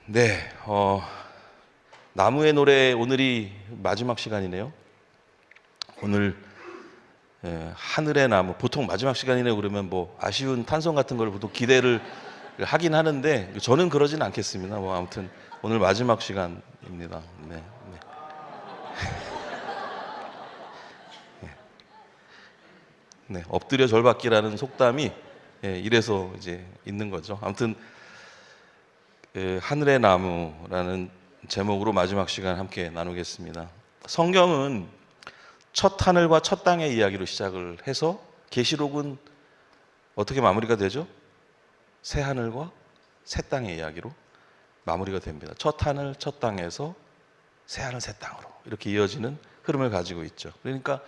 네, 나무의 노래 오늘이 마지막 시간이네요. 오늘 하늘의 나무, 보통 마지막 시간이네 그러면 뭐 아쉬운 탄성 같은 걸 보통 기대를 하긴 하는데 저는 그러진 않겠습니다. 뭐 아무튼 오늘 마지막 시간입니다. 네, 네. 네, 엎드려 절받기라는 속담이 이래서 이제 있는 거죠. 아무튼 하늘의 나무라는 제목으로 마지막 시간 함께 나누겠습니다. 성경은 첫 하늘과 첫 땅의 이야기로 시작을 해서 계시록은 어떻게 마무리가 되죠? 새 하늘과 새 땅의 이야기로 마무리가 됩니다. 첫 하늘, 첫 땅에서 새 하늘, 새 땅으로 이렇게 이어지는 흐름을 가지고 있죠. 그러니까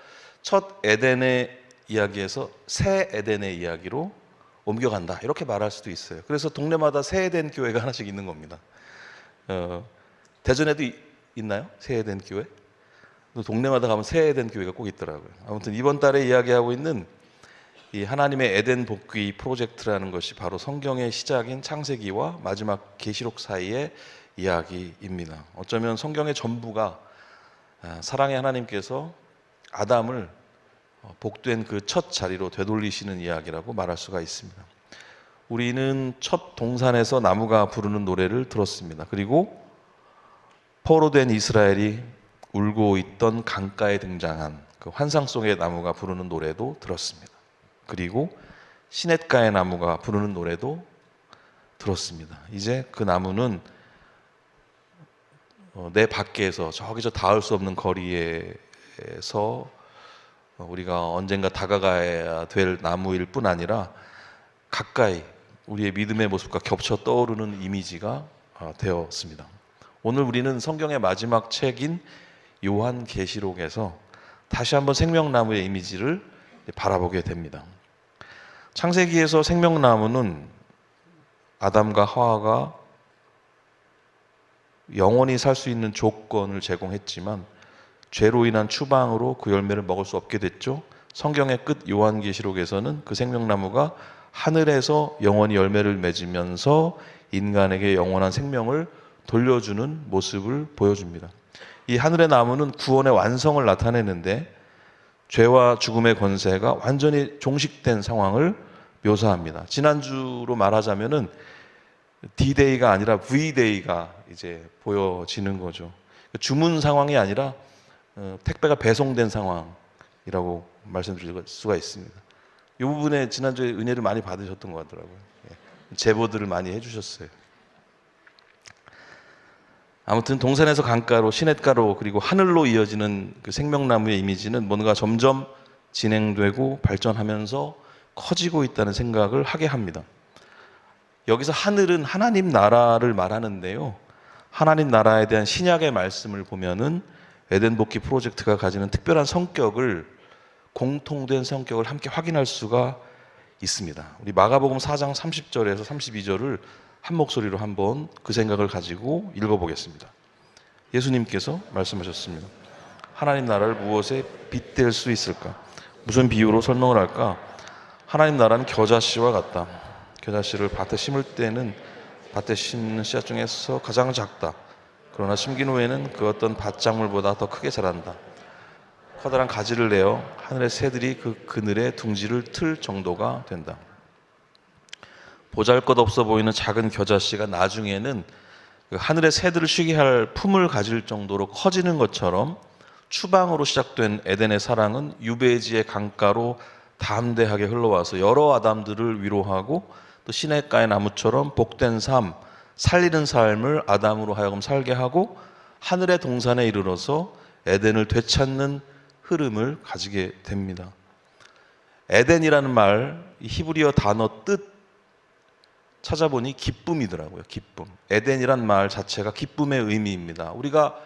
첫 에덴의 이야기에서 새 에덴의 이야기로 옮겨간다 이렇게 말할 수도 있어요. 그래서 동네마다 새 에덴 교회가 하나씩 있는 겁니다. 대전에도 있나요? 새 에덴 교회? 동네마다 가면 새 에덴 교회가 꼭 있더라고요. 아무튼 이번 달에 이야기하고 있는 이 하나님의 에덴 복귀 프로젝트라는 것이 바로 성경의 시작인 창세기와 마지막 계시록 사이의 이야기입니다. 어쩌면 성경의 전부가 사랑의 하나님께서 아담을 복된 그 첫 자리로 되돌리시는 이야기라고 말할 수가 있습니다. 우리는 첫 동산에서 나무가 부르는 노래를 들었습니다. 그리고 포로된 이스라엘이 울고 있던 강가에 등장한 그 환상 속의 나무가 부르는 노래도 들었습니다. 그리고 시냇가의 나무가 부르는 노래도 들었습니다. 이제 그 나무는 내 밖에서 저기 저 닿을 수 없는 거리에서 우리가 언젠가 다가가야 될 나무일 뿐 아니라 가까이 우리의 믿음의 모습과 겹쳐 떠오르는 이미지가 되었습니다. 오늘 우리는 성경의 마지막 책인 요한계시록에서 다시 한번 생명나무의 이미지를 바라보게 됩니다. 창세기에서 생명나무는 아담과 하와가 영원히 살 수 있는 조건을 제공했지만 죄로 인한 추방으로 그 열매를 먹을 수 없게 됐죠. 성경의 끝 요한계시록에서는 그 생명나무가 하늘에서 영원히 열매를 맺으면서 인간에게 영원한 생명을 돌려주는 모습을 보여줍니다. 이 하늘의 나무는 구원의 완성을 나타내는데 죄와 죽음의 권세가 완전히 종식된 상황을 묘사합니다. 지난주로 말하자면은 D-Day가 아니라 V-Day가 이제 보여지는 거죠. 주문 상황이 아니라 택배가 배송된 상황이라고 말씀드릴 수가 있습니다. 이 부분에 지난주에 은혜를 많이 받으셨던 것 같더라고요. 제보들을 많이 해주셨어요. 아무튼 동산에서 강가로 시냇가로 그리고 하늘로 이어지는 그 생명나무의 이미지는 뭔가 점점 진행되고 발전하면서 커지고 있다는 생각을 하게 합니다. 여기서 하늘은 하나님 나라를 말하는데요. 하나님 나라에 대한 신약의 말씀을 보면은 에덴 복귀 프로젝트가 가지는 특별한 성격을, 공통된 성격을 함께 확인할 수가 있습니다. 우리 마가복음 4장 30절에서 32절을 한 목소리로 한번 그 생각을 가지고 읽어보겠습니다. 예수님께서 말씀하셨습니다. 하나님 나라를 무엇에 빗댈 수 있을까? 무슨 비유로 설명을 할까? 하나님 나라는 겨자씨와 같다. 겨자씨를 밭에 심을 때는 밭에 심는 씨앗 중에서 가장 작다. 그러나 심긴 후에는 그 어떤 밭작물보다 더 크게 자란다. 커다란 가지를 내어 하늘의 새들이 그 그늘에 둥지를 틀 정도가 된다. 보잘것없어 보이는 작은 겨자씨가 나중에는 그 하늘의 새들을 쉬게 할 품을 가질 정도로 커지는 것처럼 추방으로 시작된 에덴의 사랑은 유배지의 강가로 담대하게 흘러와서 여러 아담들을 위로하고 또 시냇가의 나무처럼 복된 삶, 살리는 삶을 아담으로 하여금 살게 하고 하늘의 동산에 이르러서 에덴을 되찾는 흐름을 가지게 됩니다. 에덴이라는 말, 히브리어 단어 뜻 찾아보니 기쁨이더라고요. 기쁨. 에덴이란 말 자체가 기쁨의 의미입니다. 우리가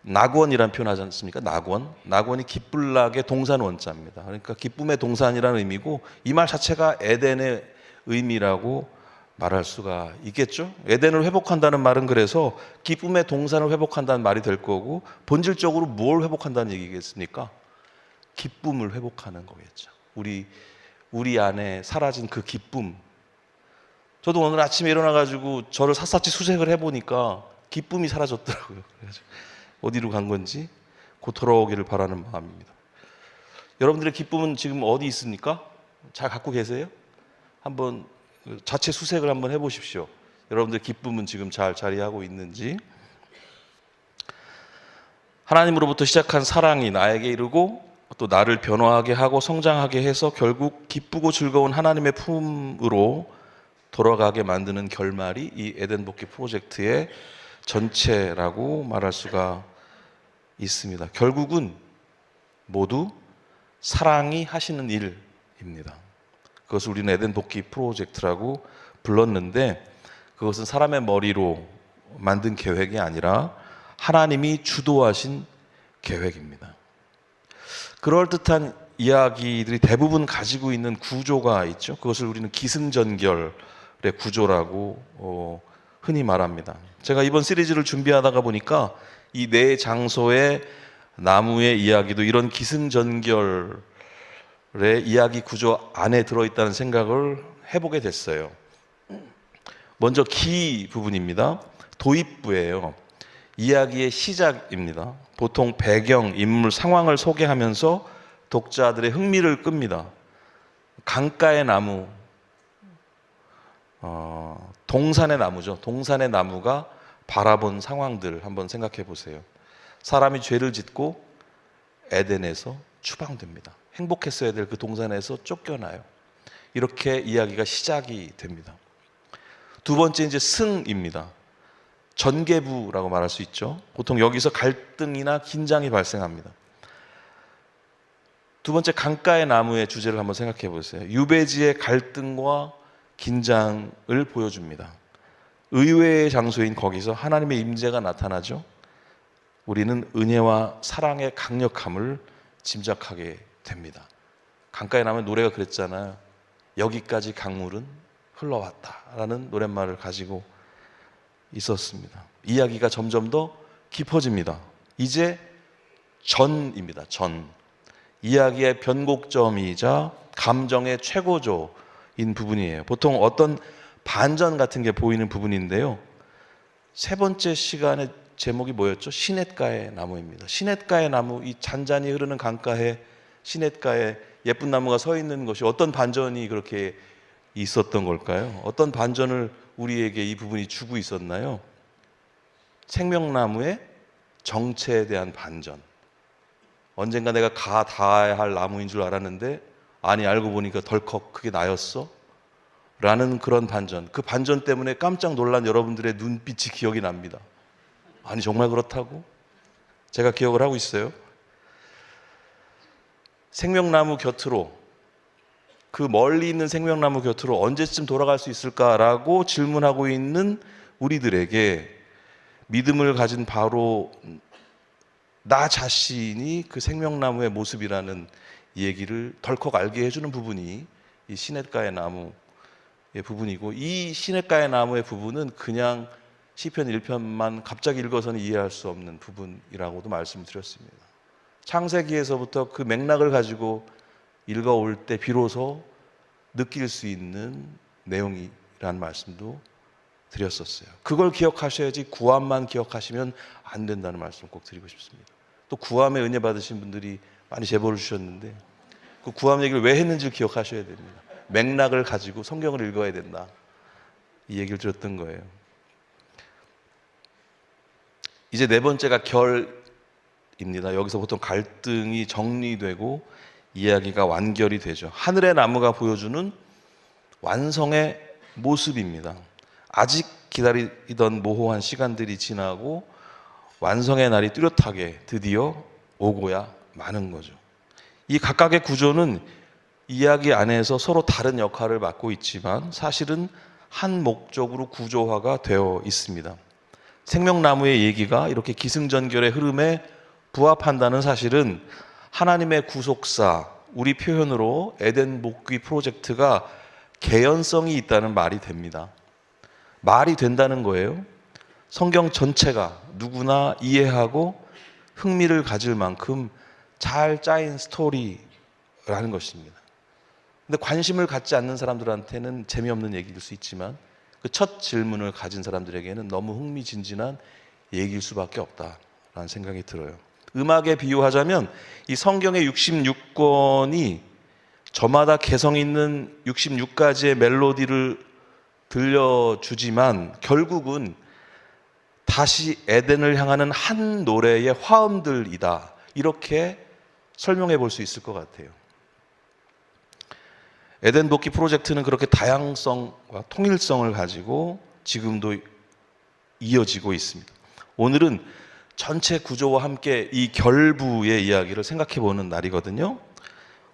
낙원이라는 표현 하지 않습니까? 낙원. 낙원이 기쁠락의 동산 원자입니다. 그러니까 기쁨의 동산이라는 의미고 이 말 자체가 에덴의 의미라고 말할 수가 있겠죠. 에덴을 회복한다는 말은 그래서 기쁨의 동산을 회복한다는 말이 될 거고 본질적으로 뭘 회복한다는 얘기겠습니까? 기쁨을 회복하는 거겠죠. 우리 안에 사라진 그 기쁨. 저도 오늘 아침에 일어나가지고 저를 샅샅이 수색을 해보니까 기쁨이 사라졌더라고요. 그래서 어디로 간 건지 곧 돌아오기를 바라는 마음입니다. 여러분들의 기쁨은 지금 어디 있습니까? 잘 갖고 계세요? 한번 자체 수색을 한번 해보십시오. 여러분들의 기쁨은 지금 잘 자리하고 있는지. 하나님으로부터 시작한 사랑이 나에게 이르고 또 나를 변화하게 하고 성장하게 해서 결국 기쁘고 즐거운 하나님의 품으로 돌아가게 만드는 결말이 이 에덴 복귀 프로젝트의 전체라고 말할 수가 있습니다. 결국은 모두 사랑이 하시는 일입니다. 그것을 우리는 에덴 복귀 프로젝트라고 불렀는데, 그것은 사람의 머리로 만든 계획이 아니라 하나님이 주도하신 계획입니다. 그럴듯한 이야기들이 대부분 가지고 있는 구조가 있죠. 그것을 우리는 기승전결의 구조라고 흔히 말합니다. 제가 이번 시리즈를 준비하다가 보니까 이 네 장소의 나무의 이야기도 이런 기승전결의 이야기 구조 안에 들어있다는 생각을 해보게 됐어요. 먼저 기 부분입니다. 도입부예요. 이야기의 시작입니다. 보통 배경, 인물, 상황을 소개하면서 독자들의 흥미를 끕니다. 강가의 나무, 동산의 나무죠. 동산의 나무가 바라본 상황들 한번 생각해 보세요. 사람이 죄를 짓고 에덴에서 추방됩니다. 행복했어야 될 그 동산에서 쫓겨나요. 이렇게 이야기가 시작이 됩니다. 두 번째 이제 승입니다. 전개부라고 말할 수 있죠. 보통 여기서 갈등이나 긴장이 발생합니다. 두 번째 강가의 나무의 주제를 한번 생각해 보세요. 유배지의 갈등과 긴장을 보여줍니다. 의외의 장소인 거기서 하나님의 임재가 나타나죠. 우리는 은혜와 사랑의 강력함을 짐작하게 됩니다. 강가의 나무의 노래가 그랬잖아요. 여기까지 강물은 흘러왔다라는 노랫말을 가지고 있었습니다. 이야기가 점점 더 깊어집니다. 이제 전입니다. 전. 이야기의 변곡점이자 감정의 최고조인 부분이에요. 보통 어떤 반전 같은 게 보이는 부분인데요. 세 번째 시간의 제목이 뭐였죠? 시냇가의 나무입니다. 시냇가의 나무, 이 잔잔히 흐르는 강가에 시냇가에 예쁜 나무가 서 있는 것이 어떤 반전이 그렇게 있었던 걸까요? 어떤 반전을 우리에게 이 부분이 주고 있었나요? 생명나무의 정체에 대한 반전. 언젠가 내가 닿아야 할 나무인 줄 알았는데 아니 알고 보니까 덜컥 그게 나였어? 라는 그런 반전. 그 반전 때문에 깜짝 놀란 여러분들의 눈빛이 기억이 납니다. 아니 정말 그렇다고? 제가 기억을 하고 있어요. 생명나무 곁으로, 그 멀리 있는 생명나무 곁으로 언제쯤 돌아갈 수 있을까라고 질문하고 있는 우리들에게 믿음을 가진 바로 나 자신이 그 생명나무의 모습이라는 얘기를 덜컥 알게 해주는 부분이 이 시냇가의 나무의 부분이고, 이 시냇가의 나무의 부분은 그냥 시편 1편만 갑자기 읽어서는 이해할 수 없는 부분이라고도 말씀드렸습니다. 창세기에서부터 그 맥락을 가지고 읽어올 때 비로소 느낄 수 있는 내용이라는 말씀도 드렸었어요. 그걸 기억하셔야지 구함만 기억하시면 안 된다는 말씀을 꼭 드리고 싶습니다. 또 구함에 은혜 받으신 분들이 많이 제보를 주셨는데 그 구함 얘기를 왜 했는지를 기억하셔야 됩니다. 맥락을 가지고 성경을 읽어야 된다. 이 얘기를 드렸던 거예요. 이제 네 번째가 결입니다. 여기서 보통 갈등이 정리되고 이야기가 완결이 되죠. 하늘의 나무가 보여주는 완성의 모습입니다. 아직 기다리던 모호한 시간들이 지나고 완성의 날이 뚜렷하게 드디어 오고야 마는 거죠. 이 각각의 구조는 이야기 안에서 서로 다른 역할을 맡고 있지만 사실은 한 목적으로 구조화가 되어 있습니다. 생명나무의 얘기가 이렇게 기승전결의 흐름에 부합한다는 사실은 하나님의 구속사, 우리 표현으로 에덴 복귀 프로젝트가 개연성이 있다는 말이 됩니다. 말이 된다는 거예요. 성경 전체가 누구나 이해하고 흥미를 가질 만큼 잘 짜인 스토리라는 것입니다. 근데 관심을 갖지 않는 사람들한테는 재미없는 얘기일 수 있지만 그 첫 질문을 가진 사람들에게는 너무 흥미진진한 얘기일 수밖에 없다라는 생각이 들어요. 음악에 비유하자면 이 성경의 66권이 저마다 개성 있는 66가지의 멜로디를 들려주지만 결국은 다시 에덴을 향하는 한 노래의 화음들이다. 이렇게 설명해 볼 수 있을 것 같아요. 에덴 복귀 프로젝트는 그렇게 다양성과 통일성을 가지고 지금도 이어지고 있습니다. 오늘은 전체 구조와 함께 이 결부의 이야기를 생각해 보는 날이거든요.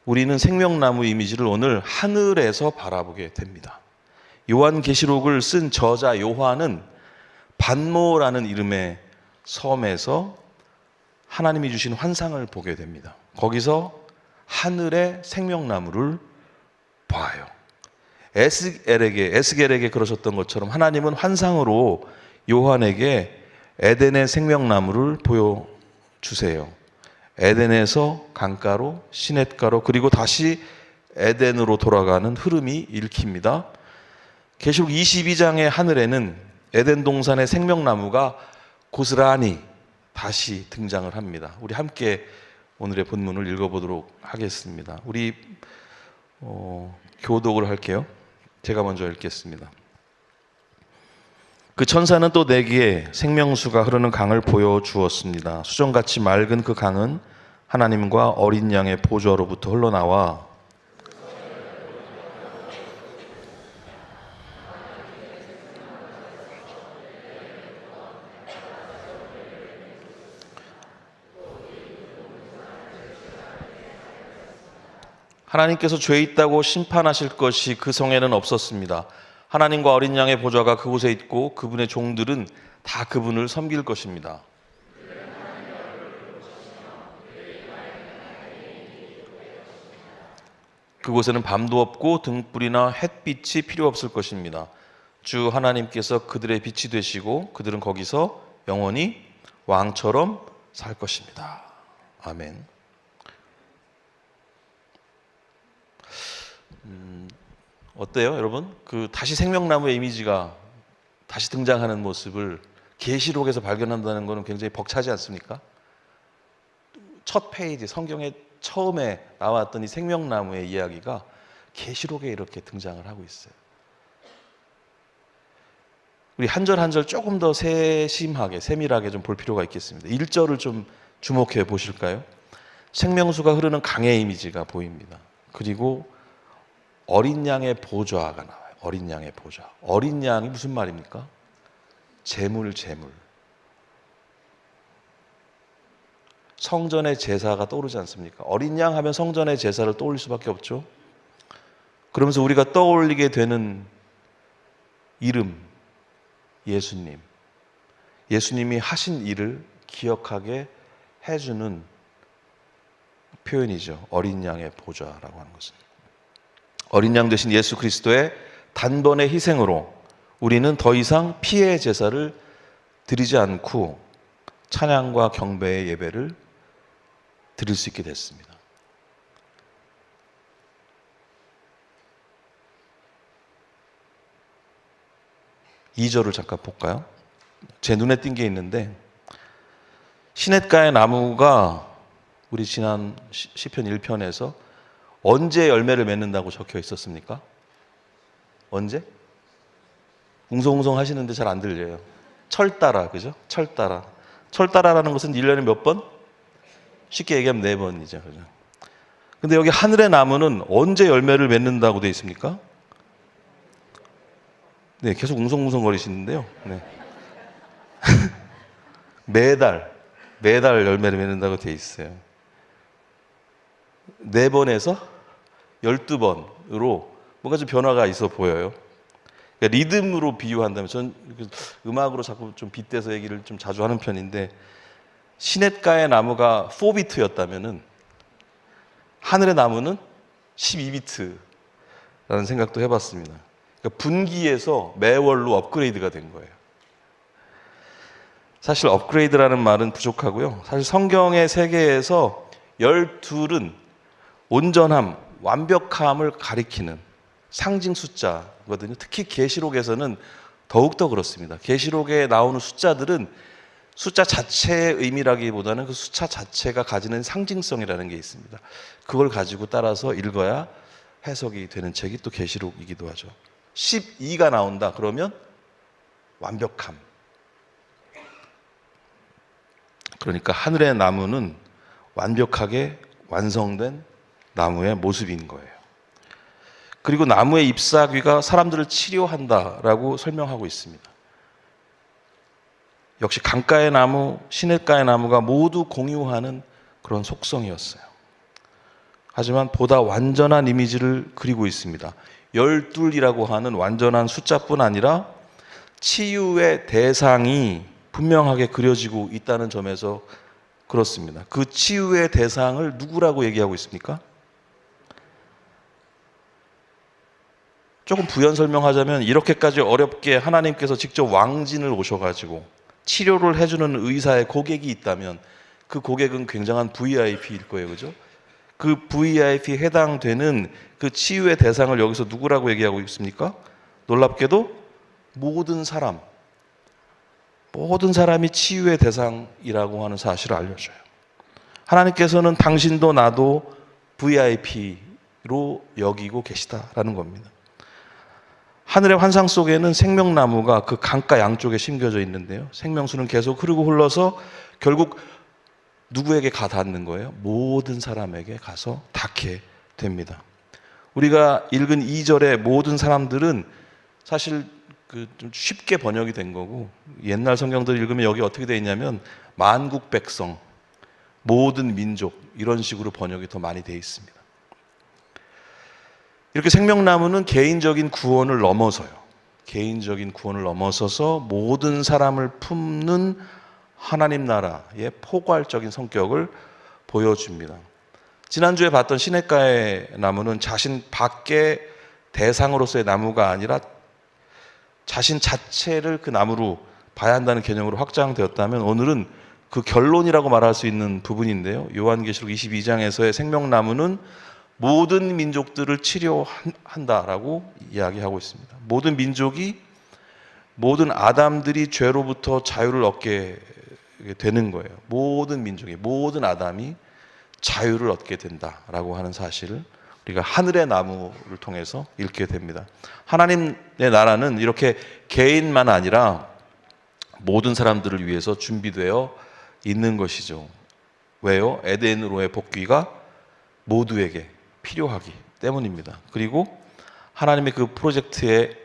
우리는 생명나무 이미지를 오늘 하늘에서 바라보게 됩니다. 요한계시록을 쓴 저자 요한은 반모라는 이름의 섬에서 하나님이 주신 환상을 보게 됩니다. 거기서 하늘의 생명나무를 봐요. 에스겔에게 그러셨던 것처럼 하나님은 환상으로 요한에게 에덴의 생명나무를 보여주세요. 에덴에서 강가로 시냇가로 그리고 다시 에덴으로 돌아가는 흐름이 읽힙니다. 계시록 22장의 하늘에는 에덴 동산의 생명나무가 고스란히 다시 등장을 합니다. 우리 함께 오늘의 본문을 읽어보도록 하겠습니다. 우리 교독을 할게요. 제가 먼저 읽겠습니다. 그 천사는 또 내게 생명수가 흐르는 강을 보여주었습니다. 수정같이 맑은 그 강은 하나님과 어린 양의 보좌로부터 흘러나와 하나님께서 죄 있다고 심판하실 것이 그 성에는 없었습니다. 하나님과 어린 양의 보좌가 그곳에 있고 그분의 종들은 다 그분을 섬길 것입니다. 그곳에는 밤도 없고 등불이나 햇빛이 필요 없을 것입니다. 주 하나님께서 그들의 빛이 되시고 그들은 거기서 영원히 왕처럼 살 것입니다. 아멘. 어때요, 여러분? 그 다시 생명나무의 이미지가 다시 등장하는 모습을 계시록에서 발견한다는 것은 굉장히 벅차지 않습니까? 첫 페이지, 성경의 처음에 나왔던 이 생명나무의 이야기가 계시록에 이렇게 등장을 하고 있어요. 우리 한 절 한 절 조금 더 세심하게, 세밀하게 좀 볼 필요가 있겠습니다. 1절을 좀 주목해 보실까요? 생명수가 흐르는 강의 이미지가 보입니다. 그리고 어린 양의 보좌가 나와요. 어린 양의 보좌. 어린 양이 무슨 말입니까? 제물. 성전의 제사가 떠오르지 않습니까? 어린 양 하면 성전의 제사를 떠올릴 수밖에 없죠. 그러면서 우리가 떠올리게 되는 이름, 예수님. 예수님이 하신 일을 기억하게 해주는 표현이죠. 어린 양의 보좌라고 하는 것은. 어린 양 되신 예수 그리스도의 단번의 희생으로 우리는 더 이상 피의 제사를 드리지 않고 찬양과 경배의 예배를 드릴 수 있게 됐습니다. 이 절을 잠깐 볼까요? 제 눈에 띈 게 있는데 시냇가의 나무가 우리 지난 시편 1편에서 언제 열매를 맺는다고 적혀 있었습니까? 언제? 웅성웅성 하시는데 잘 안 들려요. 철 따라, 그죠? 철 따라. 철 따라라는 것은 1년에 몇 번? 쉽게 얘기하면 4번이죠. 그죠? 근데 여기 하늘의 나무는 언제 열매를 맺는다고 되어 있습니까? 네, 계속 웅성웅성 거리시는데요. 네. 매달 열매를 맺는다고 되어 있어요. 4번에서 12번으로 뭔가 좀 변화가 있어 보여요. 그러니까 리듬으로 비유한다면, 전 음악으로 자꾸 좀 빗대서 얘기를 좀 자주 하는 편인데, 시냇가의 나무가 4비트였다면은 하늘의 나무는 12비트라는 생각도 해봤습니다. 그러니까 분기에서 매월로 업그레이드가 된 거예요. 사실 업그레이드라는 말은 부족하고요. 사실 성경의 세계에서 12은 온전함, 완벽함을 가리키는 상징 숫자거든요. 특히 계시록에서는 더욱더 그렇습니다. 계시록에 나오는 숫자들은 숫자 자체의 의미라기보다는 그 숫자 자체가 가지는 상징성이라는 게 있습니다. 그걸 가지고 따라서 읽어야 해석이 되는 책이 또 계시록이기도 하죠. 12가 나온다 그러면 완벽함. 그러니까 하늘의 나무는 완벽하게 완성된 나무의 모습인 거예요. 그리고 나무의 잎사귀가 사람들을 치료한다라고 설명하고 있습니다. 역시 강가의 나무, 시냇가의 나무가 모두 공유하는 그런 속성이었어요. 하지만 보다 완전한 이미지를 그리고 있습니다. 12이라고 하는 완전한 숫자뿐 아니라 치유의 대상이 분명하게 그려지고 있다는 점에서 그렇습니다. 그 치유의 대상을 누구라고 얘기하고 있습니까? 조금 부연 설명하자면 이렇게까지 어렵게 하나님께서 직접 왕진을 오셔가지고 치료를 해주는 의사의 고객이 있다면 그 고객은 굉장한 VIP일 거예요. 그죠? 그 VIP에 해당되는 그 치유의 대상을 여기서 누구라고 얘기하고 있습니까? 놀랍게도 모든 사람이 치유의 대상이라고 하는 사실을 알려줘요. 하나님께서는 당신도 나도 VIP로 여기고 계시다라는 겁니다. 하늘의 환상 속에는 생명나무가 그 강가 양쪽에 심겨져 있는데요. 생명수는 계속 흐르고 흘러서 결국 누구에게 가 닿는 거예요? 모든 사람에게 가서 닿게 됩니다. 우리가 읽은 2절의 모든 사람들은 사실 좀 쉽게 번역이 된 거고, 옛날 성경들 읽으면 여기 어떻게 되어 있냐면 만국 백성, 모든 민족 이런 식으로 번역이 더 많이 되어 있습니다. 이렇게 생명나무는 개인적인 구원을 넘어서요. 개인적인 구원을 넘어서서 모든 사람을 품는 하나님 나라의 포괄적인 성격을 보여줍니다. 지난주에 봤던 시냇가의 나무는 자신 밖의 대상으로서의 나무가 아니라 자신 자체를 그 나무로 봐야 한다는 개념으로 확장되었다면, 오늘은 그 결론이라고 말할 수 있는 부분인데요. 요한계시록 22장에서의 생명나무는 모든 민족들을 치료한다라고 이야기하고 있습니다. 모든 민족이, 모든 아담들이 죄로부터 자유를 얻게 되는 거예요. 모든 민족이, 모든 아담이 자유를 얻게 된다라고 하는 사실을 우리가 하늘의 나무를 통해서 읽게 됩니다. 하나님의 나라는 이렇게 개인만 아니라 모든 사람들을 위해서 준비되어 있는 것이죠. 왜요? 에덴으로의 복귀가 모두에게 필요하기 때문입니다. 그리고 하나님의 그 프로젝트에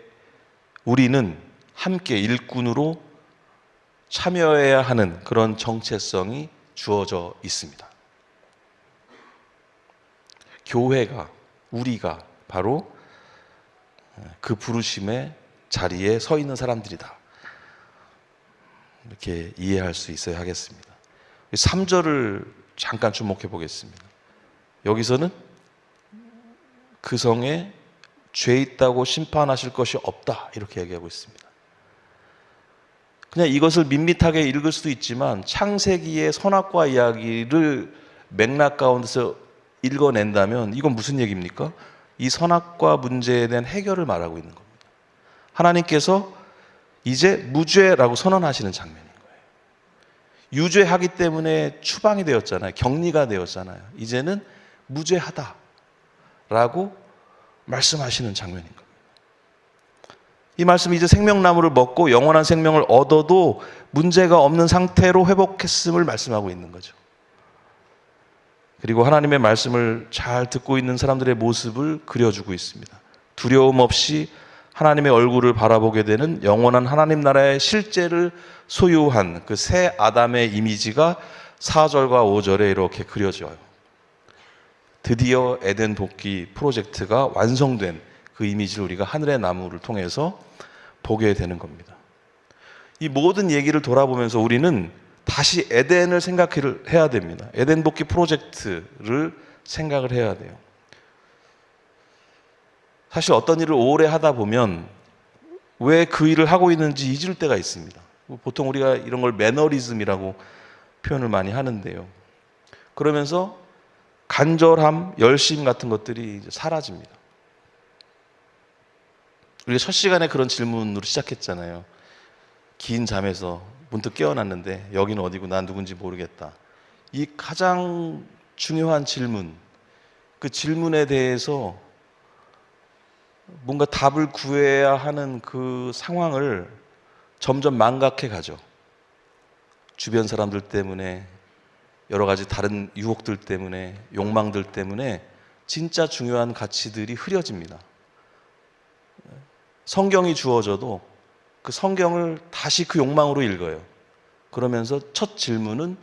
우리는 함께 일꾼으로 참여해야 하는 그런 정체성이 주어져 있습니다. 교회가, 우리가 바로 그 부르심의 자리에 서 있는 사람들이다. 이렇게 이해할 수 있어야 하겠습니다. 3절을 잠깐 주목해 보겠습니다. 여기서는 그 성에 죄 있다고 심판하실 것이 없다, 이렇게 얘기하고 있습니다. 그냥 이것을 밋밋하게 읽을 수도 있지만 창세기의 선악과 이야기를 맥락 가운데서 읽어낸다면 이건 무슨 얘기입니까? 이 선악과 문제에 대한 해결을 말하고 있는 겁니다. 하나님께서 이제 무죄라고 선언하시는 장면인 거예요. 유죄하기 때문에 추방이 되었잖아요. 격리가 되었잖아요. 이제는 무죄하다라고 말씀하시는 장면인 겁니다. 이 말씀이 이제 생명나무를 먹고 영원한 생명을 얻어도 문제가 없는 상태로 회복했음을 말씀하고 있는 거죠. 그리고 하나님의 말씀을 잘 듣고 있는 사람들의 모습을 그려주고 있습니다. 두려움 없이 하나님의 얼굴을 바라보게 되는 영원한 하나님 나라의 실제를 소유한 그 새 아담의 이미지가 4절과 5절에 이렇게 그려져요. 드디어 에덴 복귀 프로젝트가 완성된 그 이미지를 우리가 하늘의 나무를 통해서 보게 되는 겁니다. 이 모든 얘기를 돌아보면서 우리는 다시 에덴을 생각해야 됩니다. 에덴 복귀 프로젝트를 생각을 해야 돼요. 사실 어떤 일을 오래 하다 보면 왜 그 일을 하고 있는지 잊을 때가 있습니다. 보통 우리가 이런 걸 매너리즘이라고 표현을 많이 하는데요. 그러면서 간절함, 열심 같은 것들이 이제 사라집니다. 우리가 첫 시간에 그런 질문으로 시작했잖아요. 긴 잠에서 문득 깨어났는데 여기는 어디고 난 누군지 모르겠다. 이 가장 중요한 질문, 그 질문에 대해서 뭔가 답을 구해야 하는 그 상황을 점점 망각해 가죠. 주변 사람들 때문에, 여러 가지 다른 유혹들 때문에, 욕망들 때문에 진짜 중요한 가치들이 흐려집니다. 성경이 주어져도 그 성경을 다시 그 욕망으로 읽어요. 그러면서 첫 질문은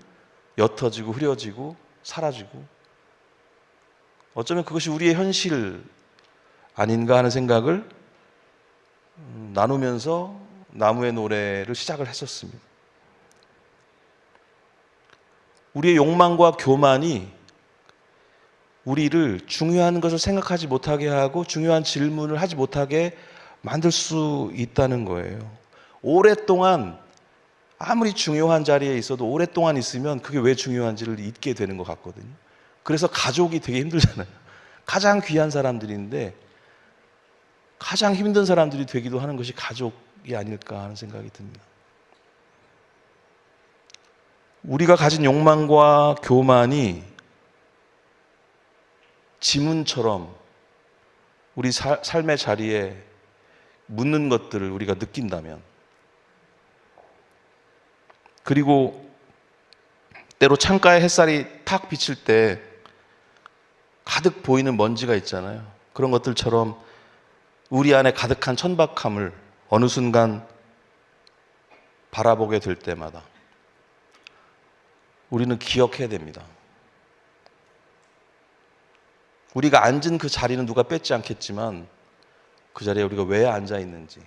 옅어지고 흐려지고 사라지고, 어쩌면 그것이 우리의 현실 아닌가 하는 생각을 나누면서 나무의 노래를 시작을 했었습니다. 우리의 욕망과 교만이 우리를 중요한 것을 생각하지 못하게 하고 중요한 질문을 하지 못하게 만들 수 있다는 거예요. 오랫동안 아무리 중요한 자리에 있어도 오랫동안 있으면 그게 왜 중요한지를 잊게 되는 것 같거든요. 그래서 가족이 되게 힘들잖아요. 가장 귀한 사람들인데 가장 힘든 사람들이 되기도 하는 것이 가족이 아닐까 하는 생각이 듭니다. 우리가 가진 욕망과 교만이 지문처럼 우리 삶의 자리에 묻는 것들을 우리가 느낀다면, 그리고 때로 창가에 햇살이 탁 비칠 때 가득 보이는 먼지가 있잖아요. 그런 것들처럼 우리 안에 가득한 천박함을 어느 순간 바라보게 될 때마다 우리는 기억해야 됩니다. 우리가 앉은 그 자리는 누가 뺏지 않겠지만 그 자리에 우리가 왜 앉아 있는지,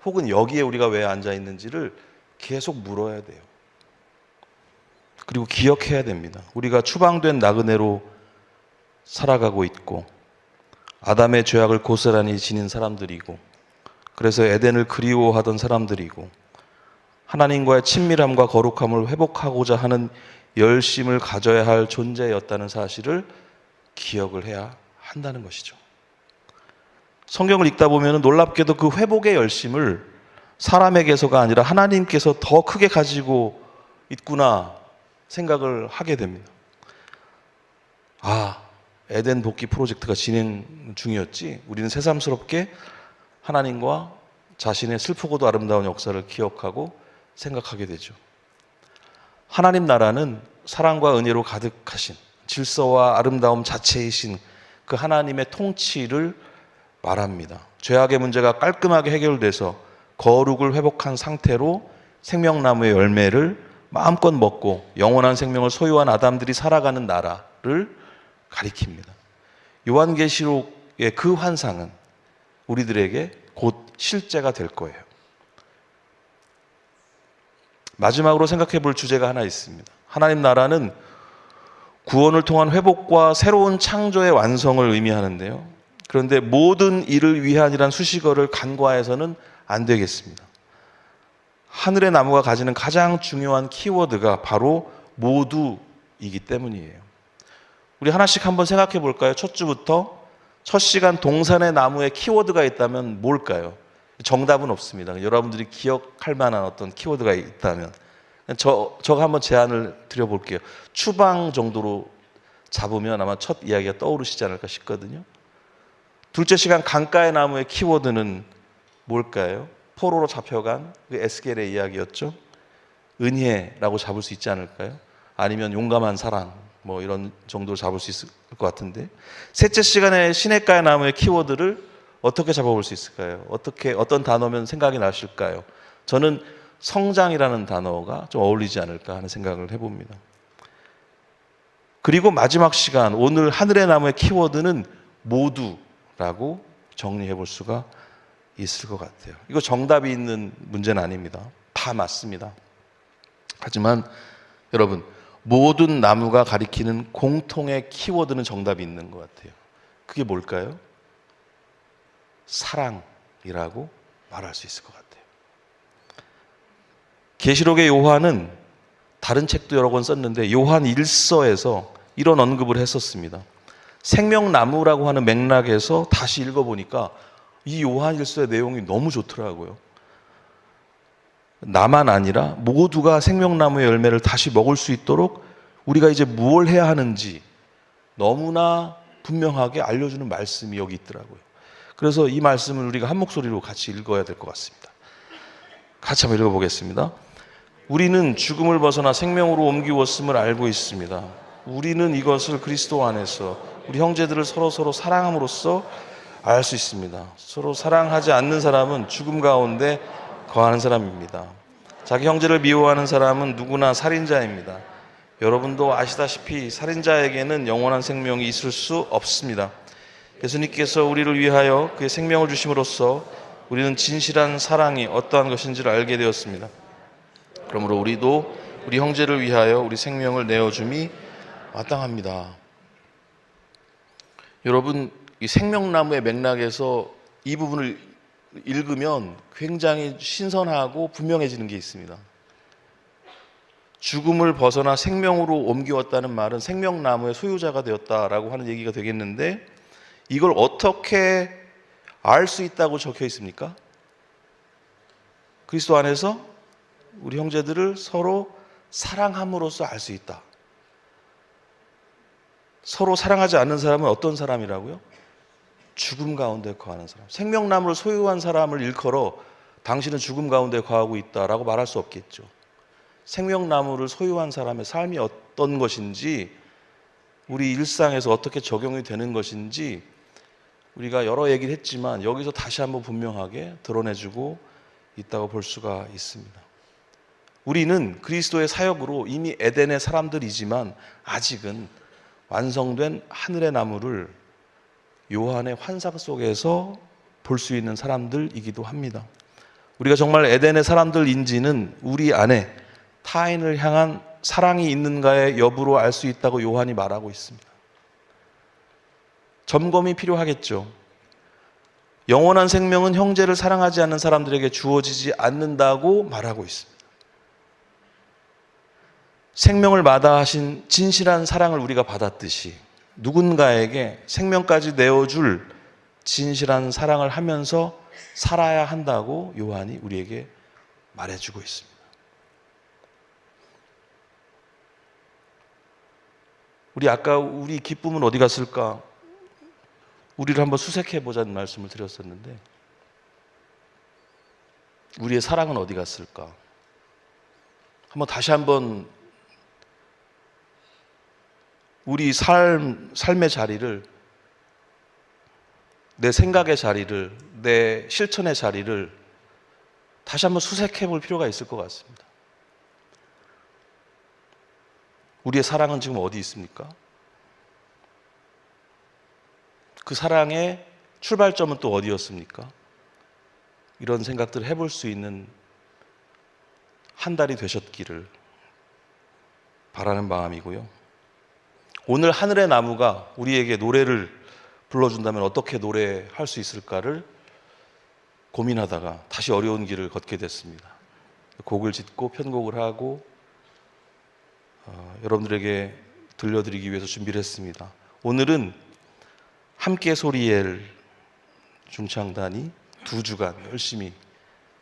혹은 여기에 우리가 왜 앉아 있는지를 계속 물어야 돼요. 그리고 기억해야 됩니다. 우리가 추방된 나그네로 살아가고 있고 아담의 죄악을 고스란히 지닌 사람들이고, 그래서 에덴을 그리워하던 사람들이고, 하나님과의 친밀함과 거룩함을 회복하고자 하는 열심을 가져야 할 존재였다는 사실을 기억을 해야 한다는 것이죠. 성경을 읽다 보면 놀랍게도 그 회복의 열심을 사람에게서가 아니라 하나님께서 더 크게 가지고 있구나 생각을 하게 됩니다. 에덴 복귀 프로젝트가 진행 중이었지, 우리는 새삼스럽게 하나님과 자신의 슬프고도 아름다운 역사를 기억하고 생각하게 되죠. 하나님 나라는 사랑과 은혜로 가득하신 질서와 아름다움 자체이신 그 하나님의 통치를 말합니다. 죄악의 문제가 깔끔하게 해결돼서 거룩을 회복한 상태로 생명나무의 열매를 마음껏 먹고 영원한 생명을 소유한 아담들이 살아가는 나라를 가리킵니다. 요한계시록의 그 환상은 우리들에게 곧 실제가 될 거예요. 마지막으로 생각해 볼 주제가 하나 있습니다. 하나님 나라는 구원을 통한 회복과 새로운 창조의 완성을 의미하는데요. 그런데 모든 일을 위한이란 수식어를 간과해서는 안 되겠습니다. 하늘의 나무가 가지는 가장 중요한 키워드가 바로 모두이기 때문이에요. 우리 하나씩 한번 생각해 볼까요? 첫 주부터 첫 시간 동산의 나무에 키워드가 있다면 뭘까요? 정답은 없습니다. 여러분들이 기억할 만한 어떤 키워드가 있다면 제가 한번 제안을 드려볼게요. 추방 정도로 잡으면 아마 첫 이야기가 떠오르시지 않을까 싶거든요. 둘째 시간 강가의 나무의 키워드는 뭘까요? 포로로 잡혀간 그 에스겔의 이야기였죠. 은혜라고 잡을 수 있지 않을까요? 아니면 용감한 사랑, 뭐 이런 정도로 잡을 수 있을 것 같은데, 셋째 시간에 시냇가의 나무의 키워드를 어떻게 잡아볼 수 있을까요? 어떤 단어면 생각이 나실까요? 저는 성장이라는 단어가 좀 어울리지 않을까 하는 생각을 해봅니다. 그리고 마지막 시간, 오늘 하늘의 나무의 키워드는 모두라고 정리해 볼 수가 있을 것 같아요. 이거 정답이 있는 문제는 아닙니다. 다 맞습니다. 하지만 여러분, 모든 나무가 가리키는 공통의 키워드는 정답이 있는 것 같아요. 그게 뭘까요? 사랑이라고 말할 수 있을 것 같아요. 계시록의 요한은 다른 책도 여러 권 썼는데 요한 1서에서 이런 언급을 했었습니다. 생명나무라고 하는 맥락에서 다시 읽어보니까 이 요한일서의 내용이 너무 좋더라고요. 나만 아니라 모두가 생명나무의 열매를 다시 먹을 수 있도록 우리가 이제 무엇을 해야 하는지 너무나 분명하게 알려주는 말씀이 여기 있더라고요. 그래서 이 말씀을 우리가 한 목소리로 같이 읽어야 될 것 같습니다. 같이 한번 읽어보겠습니다. 우리는 죽음을 벗어나 생명으로 옮기웠음을 알고 있습니다. 우리는 이것을 그리스도 안에서 우리 형제들을 서로 사랑함으로써 알 수 있습니다. 서로 사랑하지 않는 사람은 죽음 가운데 거하는 사람입니다. 자기 형제를 미워하는 사람은 누구나 살인자입니다. 여러분도 아시다시피 살인자에게는 영원한 생명이 있을 수 없습니다. 예수님께서 우리를 위하여 그의 생명을 주심으로써 우리는 진실한 사랑이 어떠한 것인지를 알게 되었습니다. 그러므로 우리도 우리 형제를 위하여 우리 생명을 내어줌이 마땅합니다. 여러분, 이 생명나무의 맥락에서 이 부분을 읽으면 굉장히 신선하고 분명해지는 게 있습니다. 죽음을 벗어나 생명으로 옮기웠다는 말은 생명나무의 소유자가 되었다라고 하는 얘기가 되겠는데, 이걸 어떻게 알 수 있다고 적혀 있습니까? 그리스도 안에서 우리 형제들을 서로 사랑함으로써 알 수 있다. 서로 사랑하지 않는 사람은 어떤 사람이라고요? 죽음 가운데 거하는 사람. 생명나무를 소유한 사람을 일컬어 당신은 죽음 가운데 거하고 있다라고 말할 수 없겠죠. 생명나무를 소유한 사람의 삶이 어떤 것인지, 우리 일상에서 어떻게 적용이 되는 것인지 우리가 여러 얘기를 했지만 여기서 다시 한번 분명하게 드러내주고 있다고 볼 수가 있습니다. 우리는 그리스도의 사역으로 이미 에덴의 사람들이지만 아직은 완성된 하늘의 나무를 요한의 환상 속에서 볼 수 있는 사람들이기도 합니다. 우리가 정말 에덴의 사람들인지는 우리 안에 타인을 향한 사랑이 있는가의 여부로 알 수 있다고 요한이 말하고 있습니다. 점검이 필요하겠죠. 영원한 생명은 형제를 사랑하지 않는 사람들에게 주어지지 않는다고 말하고 있습니다. 생명을 마다하신 진실한 사랑을 우리가 받았듯이 누군가에게 생명까지 내어줄 진실한 사랑을 하면서 살아야 한다고 요한이 우리에게 말해주고 있습니다. 우리 기쁨은 어디 갔을까? 우리를 한번 수색해 보자는 말씀을 드렸었는데, 우리의 사랑은 어디 갔을까? 다시 한번 우리 삶의 자리를, 내 생각의 자리를, 내 실천의 자리를 다시 한번 수색해 볼 필요가 있을 것 같습니다. 우리의 사랑은 지금 어디 있습니까? 그 사랑의 출발점은 또 어디였습니까? 이런 생각들을 해볼 수 있는 한 달이 되셨기를 바라는 마음이고요. 오늘 하늘의 나무가 우리에게 노래를 불러준다면 어떻게 노래할 수 있을까를 고민하다가 다시 어려운 길을 걷게 됐습니다. 곡을 짓고 편곡을 하고 여러분들에게 들려드리기 위해서 준비를 했습니다. 오늘은 함께 소리엘 중창단이 2주간 열심히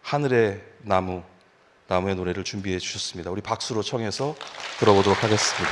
하늘의 나무의 노래를 준비해 주셨습니다. 우리 박수로 청해서 들어보도록 하겠습니다.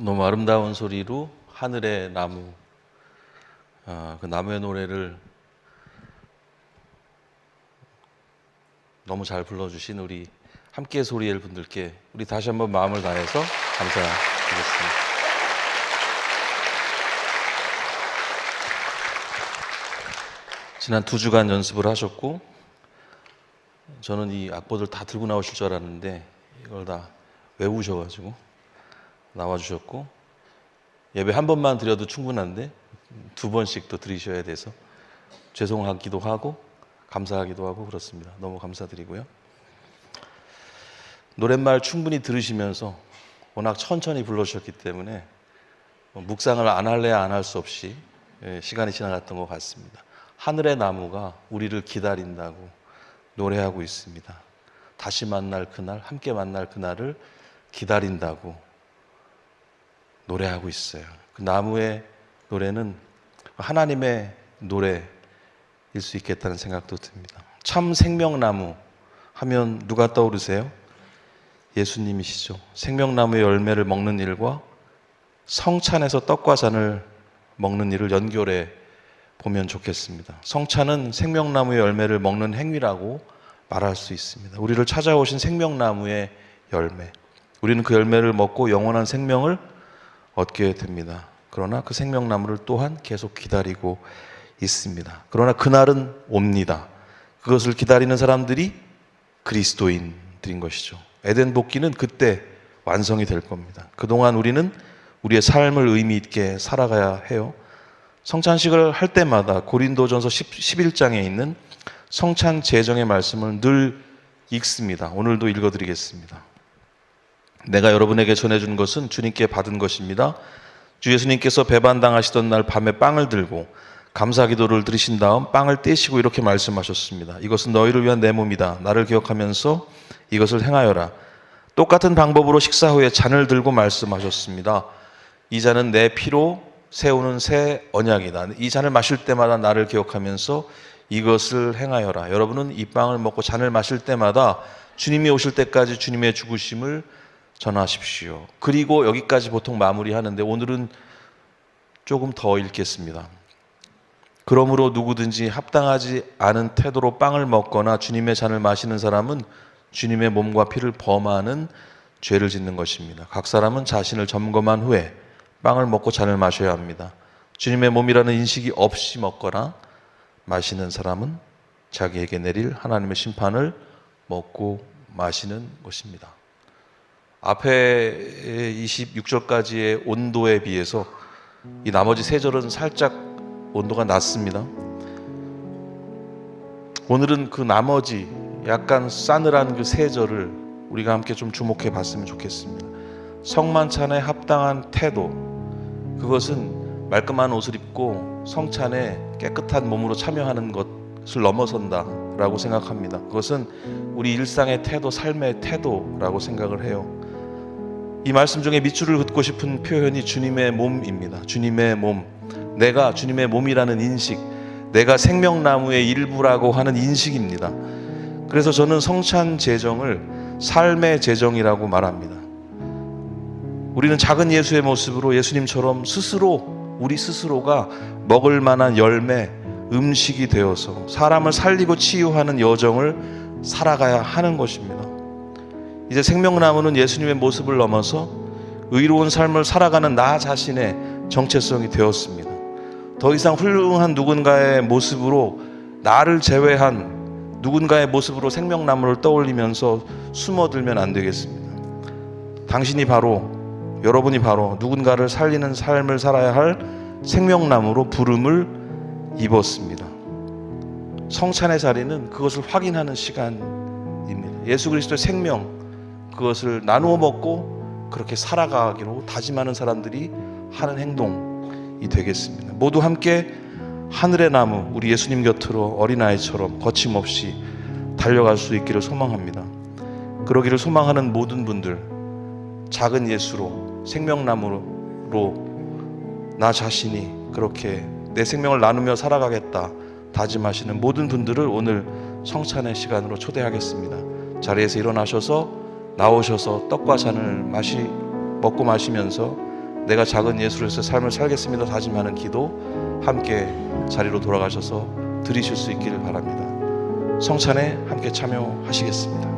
너무 아름다운 소리로 하늘의 나무, 그 나무의 노래를 너무 잘 불러주신 우리 함께 소리엘 분들께 우리 다시 한번 마음을 다해서 감사드리겠습니다. 지난 2주간 연습을 하셨고, 저는 이 악보들 다 들고 나오실 줄 알았는데 이걸 다 외우셔가지고 나와주셨고, 예배 한 번만 드려도 충분한데 2번씩 또 드리셔야 돼서 죄송하기도 하고 감사하기도 하고 그렇습니다. 너무 감사드리고요. 노랫말 충분히 들으시면서 워낙 천천히 불러주셨기 때문에 묵상을 안 할래야 안 할 수 없이 시간이 지나갔던 것 같습니다. 하늘의 나무가 우리를 기다린다고 노래하고 있습니다. 다시 만날 그날, 함께 만날 그날을 기다린다고 노래하고 있어요. 그 나무의 노래는 하나님의 노래일 수 있겠다는 생각도 듭니다. 참 생명나무 하면 누가 떠오르세요? 예수님이시죠. 생명나무의 열매를 먹는 일과 성찬에서 떡과 잔을 먹는 일을 연결해 보면 좋겠습니다. 성찬은 생명나무의 열매를 먹는 행위라고 말할 수 있습니다. 우리를 찾아오신 생명나무의 열매, 우리는 그 열매를 먹고 영원한 생명을 얻게 됩니다. 그러나 그 생명나무를 또한 계속 기다리고 있습니다. 그러나 그날은 옵니다. 그것을 기다리는 사람들이 그리스도인들인 것이죠. 에덴 복기는 그때 완성이 될 겁니다. 그동안 우리는 우리의 삶을 의미 있게 살아가야 해요. 성찬식을 할 때마다 고린도전서 11장에 있는 성찬 제정의 말씀을 늘 읽습니다. 오늘도 읽어드리겠습니다. 내가 여러분에게 전해준 것은 주님께 받은 것입니다. 주 예수님께서 배반당하시던 날 밤에 빵을 들고 감사기도를 드리신 다음 빵을 떼시고 이렇게 말씀하셨습니다. 이것은 너희를 위한 내 몸이다. 나를 기억하면서 이것을 행하여라. 똑같은 방법으로 식사 후에 잔을 들고 말씀하셨습니다. 이 잔은 내 피로 세우는 새 언약이다. 이 잔을 마실 때마다 나를 기억하면서 이것을 행하여라. 여러분은 이 빵을 먹고 잔을 마실 때마다 주님이 오실 때까지 주님의 죽으심을 전하십시오. 그리고 여기까지 보통 마무리하는데 오늘은 조금 더 읽겠습니다. 그러므로 누구든지 합당하지 않은 태도로 빵을 먹거나 주님의 잔을 마시는 사람은 주님의 몸과 피를 범하는 죄를 짓는 것입니다. 각 사람은 자신을 점검한 후에 빵을 먹고 잔을 마셔야 합니다. 주님의 몸이라는 인식이 없이 먹거나 마시는 사람은 자기에게 내릴 하나님의 심판을 먹고 마시는 것입니다. 앞에 26절까지의 온도에 비해서 이 나머지 3절은 살짝 온도가 낮습니다. 오늘은 그 나머지 약간 싸늘한 그 3절을 우리가 함께 좀 주목해 봤으면 좋겠습니다. 성만찬에 합당한 태도, 그것은 말끔한 옷을 입고 성찬에 깨끗한 몸으로 참여하는 것을 넘어선다라고 생각합니다. 그것은 우리 일상의 태도, 삶의 태도라고 생각을 해요. 이 말씀 중에 밑줄을 긋고 싶은 표현이 주님의 몸입니다. 주님의 몸, 내가 주님의 몸이라는 인식, 내가 생명나무의 일부라고 하는 인식입니다. 그래서 저는 성찬 제정을 삶의 제정이라고 말합니다. 우리는 작은 예수의 모습으로 예수님처럼 스스로, 우리 스스로가 먹을 만한 열매, 음식이 되어서 사람을 살리고 치유하는 여정을 살아가야 하는 것입니다. 이제 생명나무는 예수님의 모습을 넘어서 의로운 삶을 살아가는 나 자신의 정체성이 되었습니다. 더 이상 훌륭한 누군가의 모습으로, 나를 제외한 누군가의 모습으로 생명나무를 떠올리면서 숨어들면 안 되겠습니다. 당신이 바로, 여러분이 바로 누군가를 살리는 삶을 살아야 할 생명나무로 부름을 입었습니다. 성찬의 자리는 그것을 확인하는 시간입니다. 예수 그리스도의 생명, 그것을 나누어 먹고 그렇게 살아가기로 다짐하는 사람들이 하는 행동이 되겠습니다. 모두 함께 하늘의 나무, 우리 예수님 곁으로 어린아이처럼 거침없이 달려갈 수 있기를 소망합니다. 그러기를 소망하는 모든 분들, 작은 예수로, 생명나무로 나 자신이 그렇게 내 생명을 나누며 살아가겠다 다짐하시는 모든 분들을 오늘 성찬의 시간으로 초대하겠습니다. 자리에서 일어나셔서 나오셔서 떡과 잔을 먹고 마시면서 내가 작은 예수로서의 삶을 살겠습니다 다짐하는 기도 함께 자리로 돌아가셔서 드리실 수 있기를 바랍니다. 성찬에 함께 참여하시겠습니다.